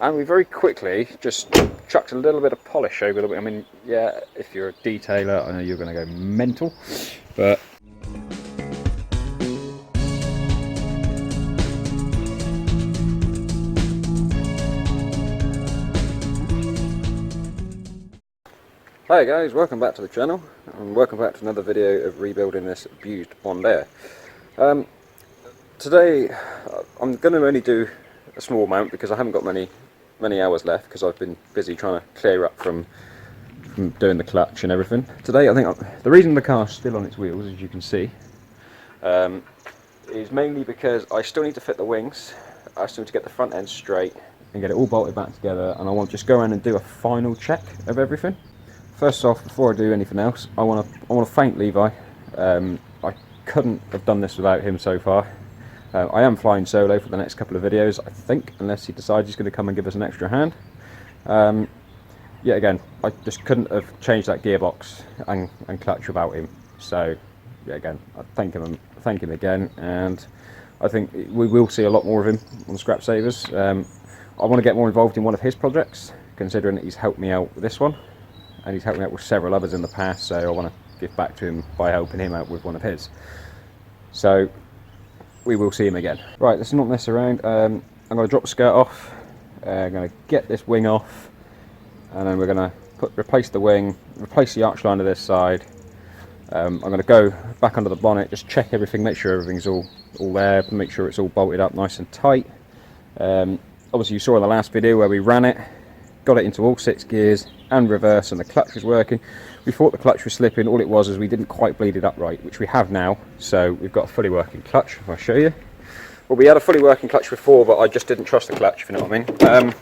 and we very quickly just chucked a little bit of polish over the wing. I mean, yeah, if you're a detailer, I know you're going to go mental, but hi guys, welcome back to the channel, and welcome back to another video of rebuilding this abused Mondeo. Today I'm going to only do a small amount because I haven't got many hours left, because I've been busy trying to clear up from doing the clutch and everything. Today I think the reason the car's still on its wheels, as you can see, is mainly because I still need to fit the wings. I still need to get the front end straight and get it all bolted back together, and I want to just go around and do a final check of everything. First off, before I do anything else, I want to thank Levi. I couldn't have done this without him so far. I am flying solo for the next couple of videos, I think, unless he decides he's going to come and give us an extra hand. Yeah, again, I just couldn't have changed that gearbox and clutch without him. So, yeah, again, I thank him again, and I think we will see a lot more of him on Scrap Savers. I want to get more involved in one of his projects, considering that he's helped me out with this one, and he's helped me out with several others in the past, so I want to give back to him by helping him out with one of his. So we will see him again. Right, let's not mess around. I'm going to drop the skirt off, I'm going to get this wing off, and then we're going to replace the wing, replace the arch line to this side. I'm going to go back under the bonnet, just check everything, make sure everything's all there, make sure it's all bolted up nice and tight. Obviously you saw in the last video where we ran it, got it into all 6 gears and reverse, and the clutch was working. We thought the clutch was slipping. All it was is we didn't quite bleed it up right, which we have now, so we've got a fully working clutch. I'll show you. Well, we had a fully working clutch before, but I just didn't trust the clutch, if you know what I mean.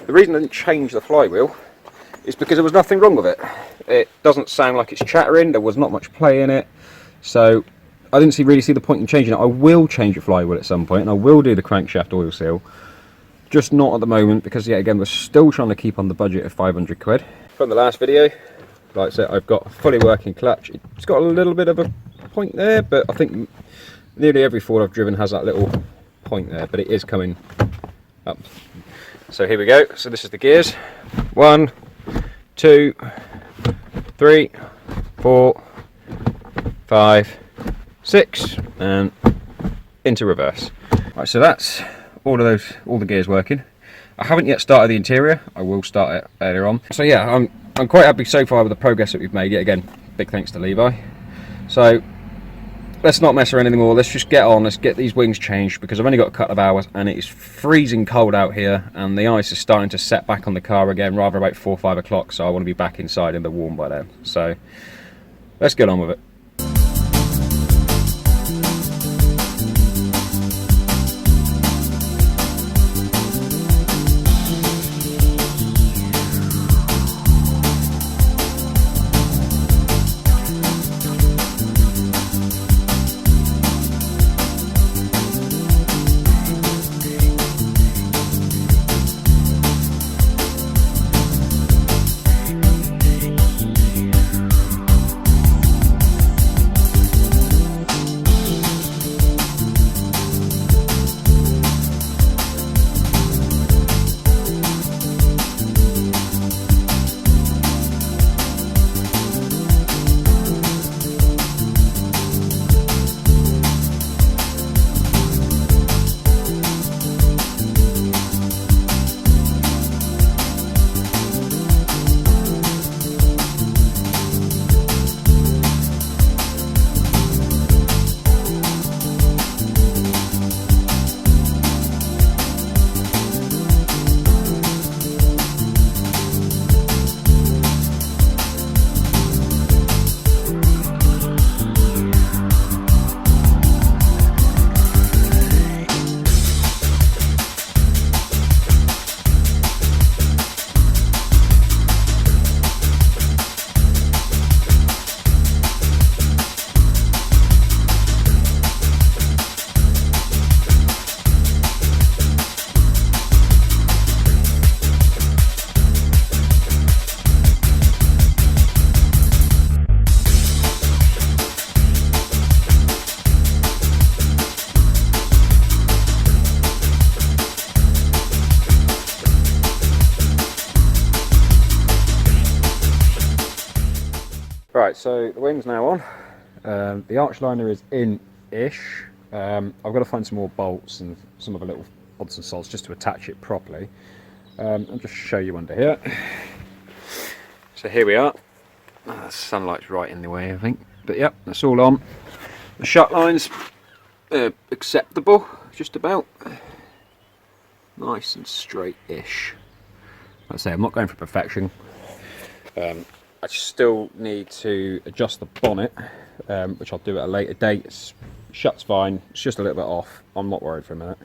The reason I didn't change the flywheel is because there was nothing wrong with it. It doesn't sound like it's chattering, there was not much play in it, so I didn't really see the point in changing it. I will change the flywheel at some point, and I will do the crankshaft oil seal. Just not at the moment, because yeah, again, we're still trying to keep on the budget of 500 quid. From the last video, like I said, I've got a fully working clutch. It's got a little bit of a point there, but I think nearly every Ford I've driven has that little point there, but it is coming up. So here we go. So this is the gears. 1, 2, 3, 4, 5, 6, and into reverse. Right, so that's all the gears working. I haven't yet started the interior. I will start it later on. So yeah, I'm quite happy so far with the progress that we've made. Yet again, big thanks to Levi. So let's not mess around anymore. Let's just get on. Let's get these wings changed, because I've only got a couple of hours and it is freezing cold out here, and the ice is starting to set back on the car again, rather about 4 or 5 o'clock. So I want to be back inside in the warm by then. So let's get on with it. Right, so the wing's now on. The arch liner is in-ish. I've got to find some more bolts and some other little odds and sods just to attach it properly. I'll just show you under here. So here we are. The sunlight's right in the way, I think. But yep, that's all on. The shut line's acceptable, just about. Nice and straight-ish. Like I say, I'm not going for perfection. I still need to adjust the bonnet, which I'll do at a later date. Shut's fine, it's just a little bit off. I'm not worried for a minute.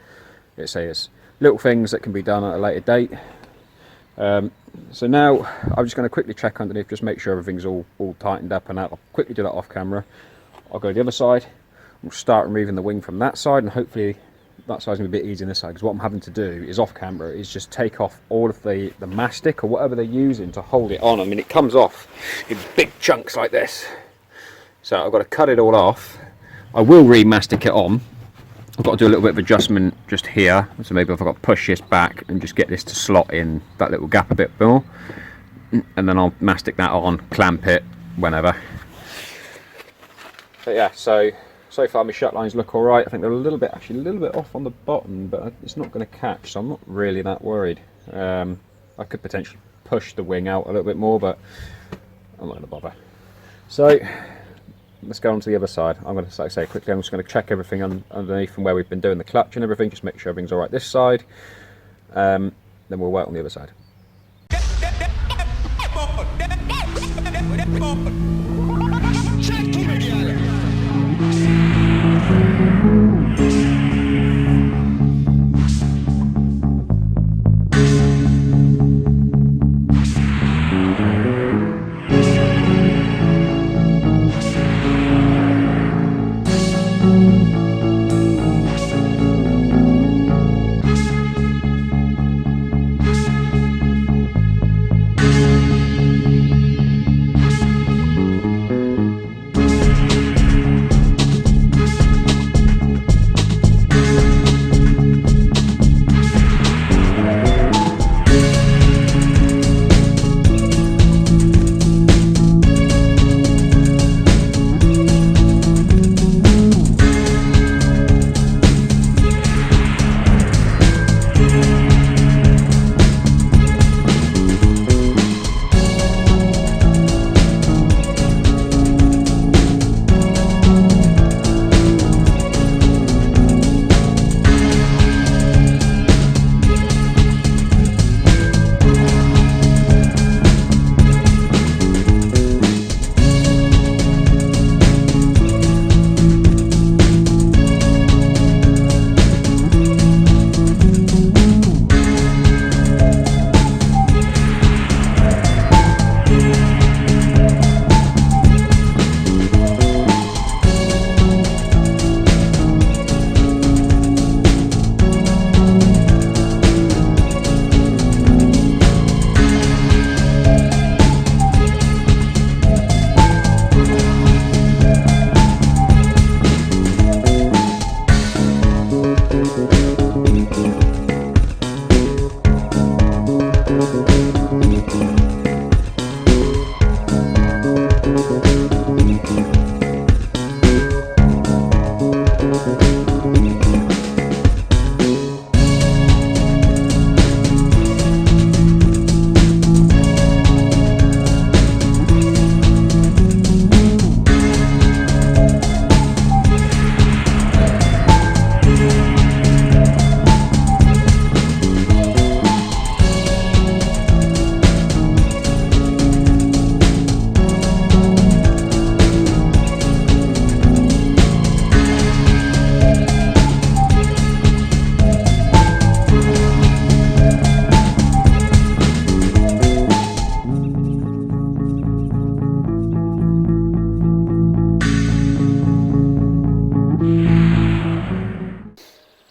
It's little things that can be done at a later date. So now I'm just going to quickly check underneath, just make sure everything's all tightened up, and I'll quickly do that off camera. I'll go to the other side, we'll start removing the wing from that side, and hopefully that side's going to be a bit easier on this side, because what I'm having to do is off camera is just take off all of the mastic or whatever they're using to hold it on. I mean, it comes off in big chunks like this, so I've got to cut it all off. I will re-mastic it on. I've got to do a little bit of adjustment just here, so maybe if I've got to push this back and just get this to slot in that little gap a bit more, and then I'll mastic that on, clamp it whenever. But yeah, so far my shut lines look alright. I think they're actually a little bit off on the bottom, but it's not going to catch, so I'm not really that worried. I could potentially push the wing out a little bit more, but I'm not going to bother. So let's go on to the other side. I'm going to, like I say, quickly, I'm just going to check everything underneath from where we've been doing the clutch and everything, just make sure everything's alright this side. Then we'll work on the other side.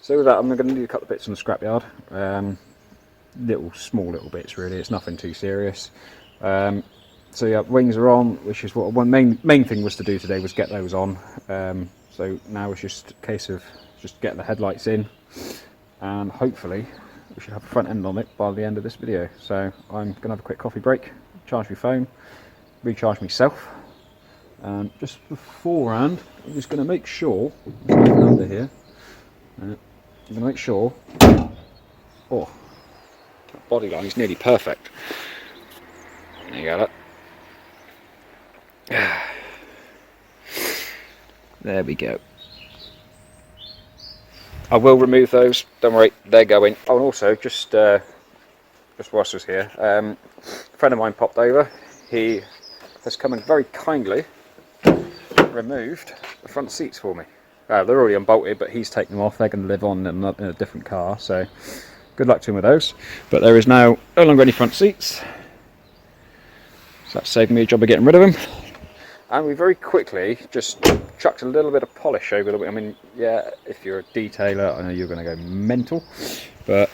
So with that, I'm going to need a couple of bits from the scrapyard. Small little bits really, it's nothing too serious. So yeah, wings are on, which is what one main thing was to do today, was get those on. So now it's just a case of just getting the headlights in, and hopefully we should have a front end on it by the end of this video. So I'm going to have a quick coffee break, charge my phone, recharge myself, And just beforehand, I'm just going to make sure, under here, I'm going to make sure, oh, that body line is nearly perfect. There you got it. There we go. I will remove those, don't worry, they're going. Oh, and also, just whilst I was here, a friend of mine popped over. He has come and very kindly removed the front seats for me. They're already unbolted, but he's taken them off. They're going to live on in a different car, so good luck to him with those. But there is now no longer any front seats, so that's saving me a job of getting rid of them. And we very quickly just chucked a little bit of polish over the wing. I mean, yeah, if you're a detailer, I know you're going to go mental, but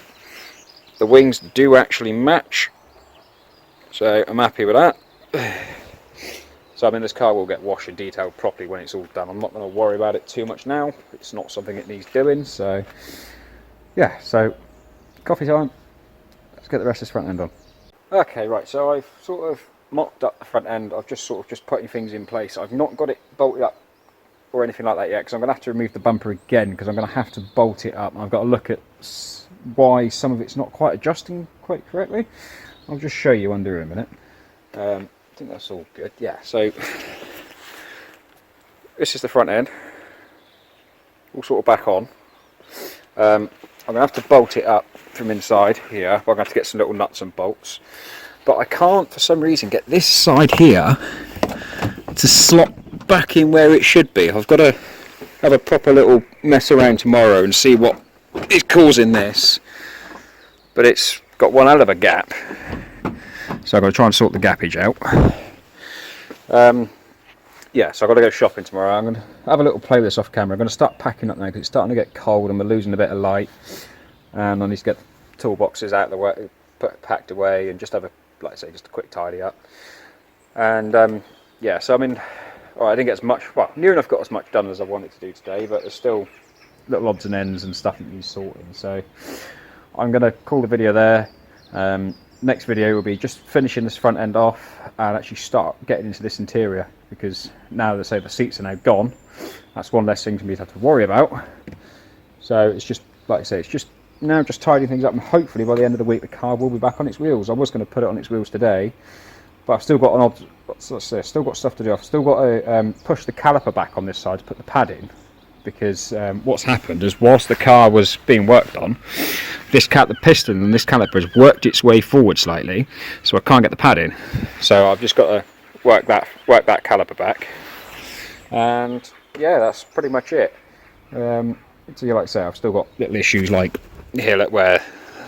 the wings do actually match, so I'm happy with that. So I mean, this car will get washed and detailed properly when it's all done. I'm not going to worry about it too much now. It's not something it needs doing, so yeah, so coffee time. Let's get the rest of this front end on. Okay, right, so I've sort of mocked up the front end. I've just sort of just putting things in place. I've not got it bolted up or anything like that yet, because I'm going to have to remove the bumper again, because I'm going to have to bolt it up. I've got to look at why some of it's not quite adjusting quite correctly. I'll just show you under in a minute. I think that's all good. Yeah, so this is the front end, all sort of back on. I'm going to have to bolt it up from inside here, but I'm going to have to get some little nuts and bolts. But I can't, for some reason, get this side here to slot back in where it should be. I've got to have a proper little mess around tomorrow and see what is causing this. But it's got one hell of a gap, so I've got to try and sort the gappage out. Yeah, so I've got to go shopping tomorrow. I'm going to have a little play with this off camera. I'm going to start packing up now because it's starting to get cold and we're losing a bit of light. And I need to get the toolboxes out of the way, packed away, and just have a, like I say, just a quick tidy up. And yeah, so I mean, I didn't get as much, well, near enough got as much done as I wanted to do today, but there's still little odds and ends and stuff that needs sorting. So I'm going to call the video there. Next video will be just finishing this front end off and actually start getting into this interior, because now they say the seats are now gone, that's one less thing for me to have to worry about. So it's just, like I say, it's just now just tidying things up, and hopefully by the end of the week the car will be back on its wheels. I was going to put it on its wheels today, but I've still got still got stuff to do. I've still got to push the caliper back on this side to put the pad in, because what's happened is whilst the car was being worked on, the piston and this caliper has worked its way forward slightly, so I can't get the pad in. So I've just got to work that caliper back, and yeah, that's pretty much it. So like I say, I've still got little issues like here, look, where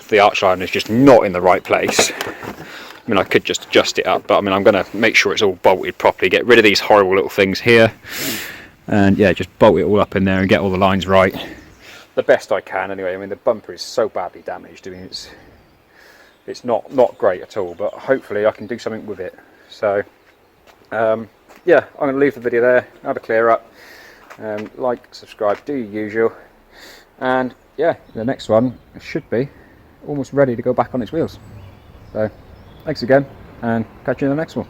the arch line is just not in the right place. I mean, I could just adjust it up, but I mean, I'm going to make sure it's all bolted properly, get rid of these horrible little things here, and yeah, just bolt it all up in there and get all the lines right the best I can anyway. I mean, the bumper is so badly damaged. I mean, it's not great at all, but hopefully I can do something with it. So yeah, I'm going to leave the video there, have a clear up, like, subscribe, do your usual, and yeah, the next one should be almost ready to go back on its wheels. So thanks again, and catch you in the next one.